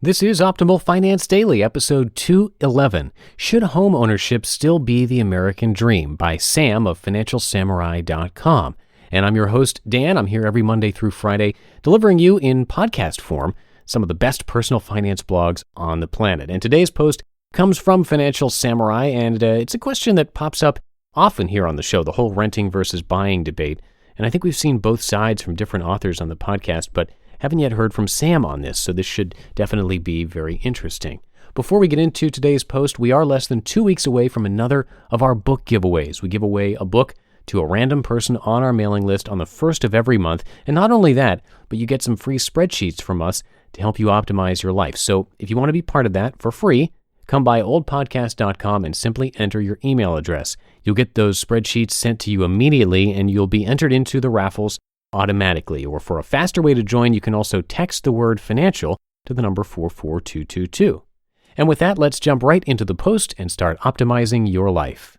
This is Optimal Finance Daily, episode 211. Should Home Ownership Still Be the American Dream? By Sam of FinancialSamurai.com. And I'm your host, Dan. I'm here every Monday through Friday, delivering you in podcast form some of the best personal finance blogs on the planet. And today's post comes from Financial Samurai, and it's a question that pops up often here on the show, the whole renting versus buying debate. And I think we've seen both sides from different authors on the podcast, but haven't yet heard from Sam on this, so this should definitely be very interesting. Before we get into today's post, we are less than 2 weeks away from another of our book giveaways. We give away a book to a random person on our mailing list on the first of every month. And not only that, but you get some free spreadsheets from us to help you optimize your life. So if you want to be part of that for free, come by oldpodcast.com and simply enter your email address. You'll get those spreadsheets sent to you immediately, and you'll be entered into the raffles automatically. Or for a faster way to join, you can also text the word financial to the number 44222. And with that, let's jump right into the post and start optimizing your life.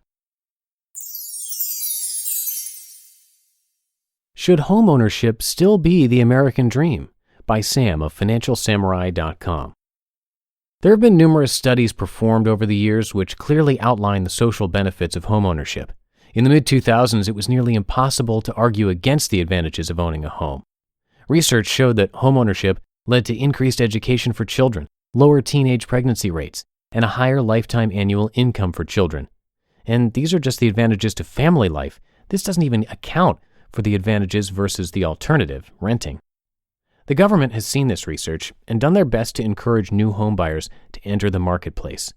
Should Home Ownership Still Be the American Dream? By Sam of FinancialSamurai.com. There have been numerous studies performed over the years which clearly outline the social benefits of home ownership. In the mid-2000s, it was nearly impossible to argue against the advantages of owning a home. Research showed that homeownership led to increased education for children, lower teenage pregnancy rates, and a higher lifetime annual income for children. And these are just the advantages to family life. This doesn't even account for the advantages versus the alternative, renting. The government has seen this research and done their best to encourage new home buyers to enter the marketplace.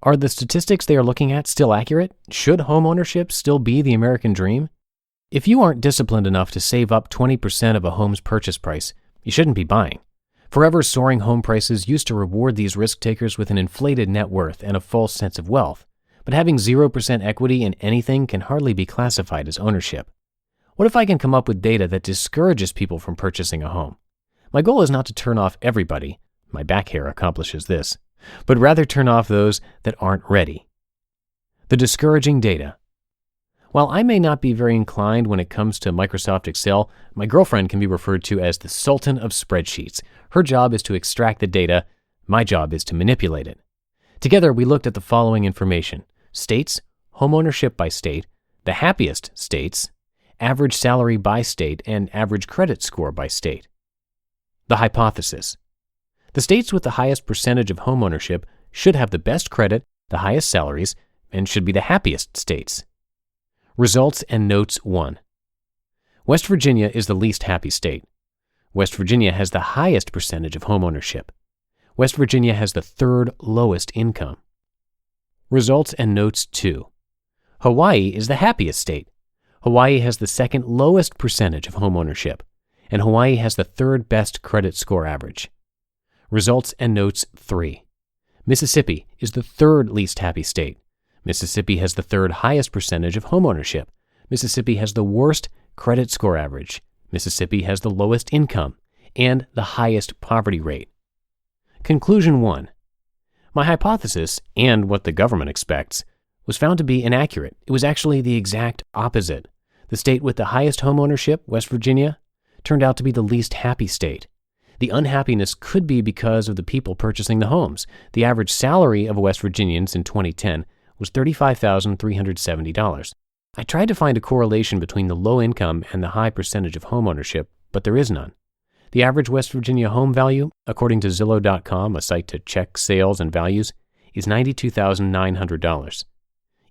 Are the statistics they are looking at still accurate? Should home ownership still be the American dream? If you aren't disciplined enough to save up 20% of a home's purchase price, you shouldn't be buying. Forever soaring home prices used to reward these risk takers with an inflated net worth and a false sense of wealth. But having 0% equity in anything can hardly be classified as ownership. What if I can come up with data that discourages people from purchasing a home? My goal is not to turn off everybody. My back hair accomplishes this. But rather turn off those that aren't ready. The discouraging data. While I may not be very inclined when it comes to Microsoft Excel, my girlfriend can be referred to as the Sultan of spreadsheets. Her job is to extract the data. My job is to manipulate it. Together, we looked at the following information: states, homeownership by state, the happiest states, average salary by state, and average credit score by state. The hypothesis. The states with the highest percentage of homeownership should have the best credit, the highest salaries, and should be the happiest states. Results and notes 1. West Virginia is the least happy state. West Virginia has the highest percentage of homeownership. West Virginia has the third lowest income. Results and notes 2. Hawaii is the happiest state. Hawaii has the second lowest percentage of homeownership, and Hawaii has the third best credit score average. Results and notes 3. Mississippi is the third least happy state. Mississippi has the third highest percentage of homeownership. Mississippi has the worst credit score average. Mississippi has the lowest income and the highest poverty rate. Conclusion 1. My hypothesis, and what the government expects, was found to be inaccurate. It was actually the exact opposite. The state with the highest homeownership, West Virginia, turned out to be the least happy state. The unhappiness could be because of the people purchasing the homes. The average salary of West Virginians in 2010 was $35,370. I tried to find a correlation between the low income and the high percentage of homeownership, but there is none. The average West Virginia home value, according to Zillow.com, a site to check sales and values, is $92,900.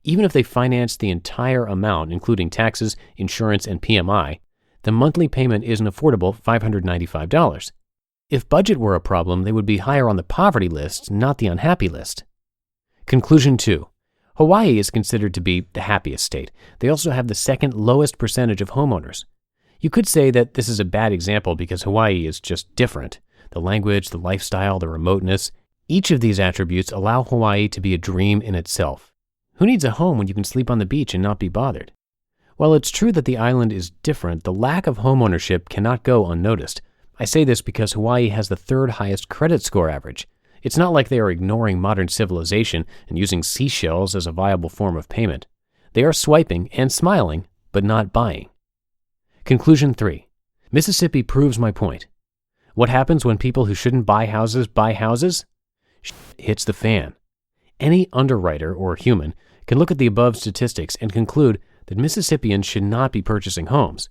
Even if they finance the entire amount, including taxes, insurance, and PMI, the monthly payment is an affordable $595. If budget were a problem, they would be higher on the poverty list, not the unhappy list. Conclusion 2. Hawaii is considered to be the happiest state. They also have the second lowest percentage of homeowners. You could say that this is a bad example because Hawaii is just different. The language, the lifestyle, the remoteness, each of these attributes allow Hawaii to be a dream in itself. Who needs a home when you can sleep on the beach and not be bothered? While it's true that the island is different, the lack of homeownership cannot go unnoticed. I say this because Hawaii has the third highest credit score average. It's not like they are ignoring modern civilization and using seashells as a viable form of payment. They are swiping and smiling, but not buying. Conclusion 3. Mississippi proves my point. What happens when people who shouldn't buy houses buy houses? Shit hits the fan. Any underwriter or human can look at the above statistics and conclude that Mississippians should not be purchasing homes.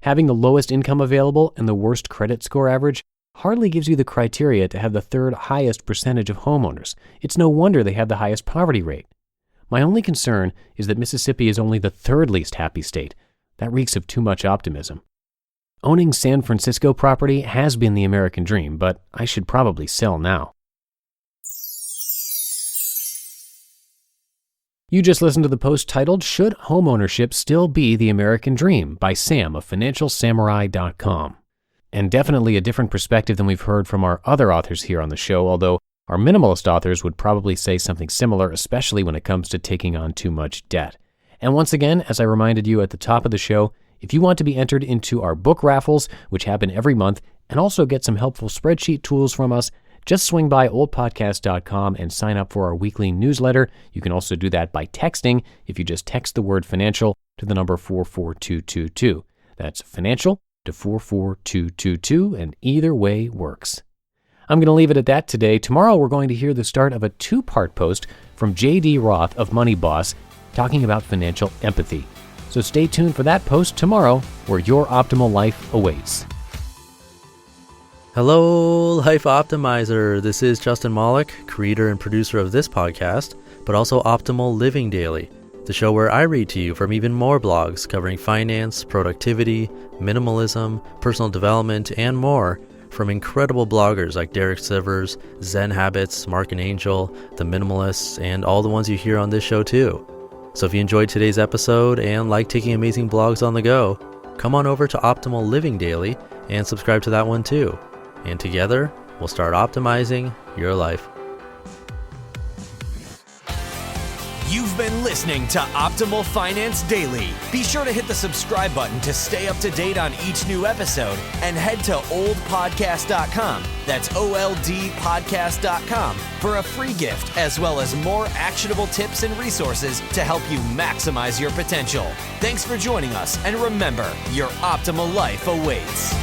Having the lowest income available and the worst credit score average hardly gives you the criteria to have the third highest percentage of homeowners. It's no wonder they have the highest poverty rate. My only concern is that Mississippi is only the third least happy state. That reeks of too much optimism. Owning San Francisco property has been the American dream, but I should probably sell now. You just listened to the post titled, Should Homeownership Still Be the American Dream? By Sam of FinancialSamurai.com. And definitely a different perspective than we've heard from our other authors here on the show, although our minimalist authors would probably say something similar, especially when it comes to taking on too much debt. And once again, as I reminded you at the top of the show, if you want to be entered into our book raffles, which happen every month, and also get some helpful spreadsheet tools from us, just swing by oldpodcast.com and sign up for our weekly newsletter. You can also do that by texting if you just text the word financial to the number 44222. That's financial to 44222, and either way works. I'm going to leave it at that today. Tomorrow we're going to hear the start of a two-part post from J.D. Roth of Money Boss talking about financial empathy. So stay tuned for that post tomorrow where your optimal life awaits. Hello, Life Optimizer. This is Justin Malik, creator and producer of this podcast, but also Optimal Living Daily, the show where I read to you from even more blogs covering finance, productivity, minimalism, personal development, and more from incredible bloggers like Derek Sivers, Zen Habits, Mark and Angel, The Minimalists, and all the ones you hear on this show too. So if you enjoyed today's episode and like taking amazing blogs on the go, come on over to Optimal Living Daily and subscribe to that one too. And together, we'll start optimizing your life. You've been listening to Optimal Finance Daily. Be sure to hit the subscribe button to stay up to date on each new episode and head to oldpodcast.com. That's OLDpodcast.com for a free gift as well as more actionable tips and resources to help you maximize your potential. Thanks for joining us, and remember, your optimal life awaits.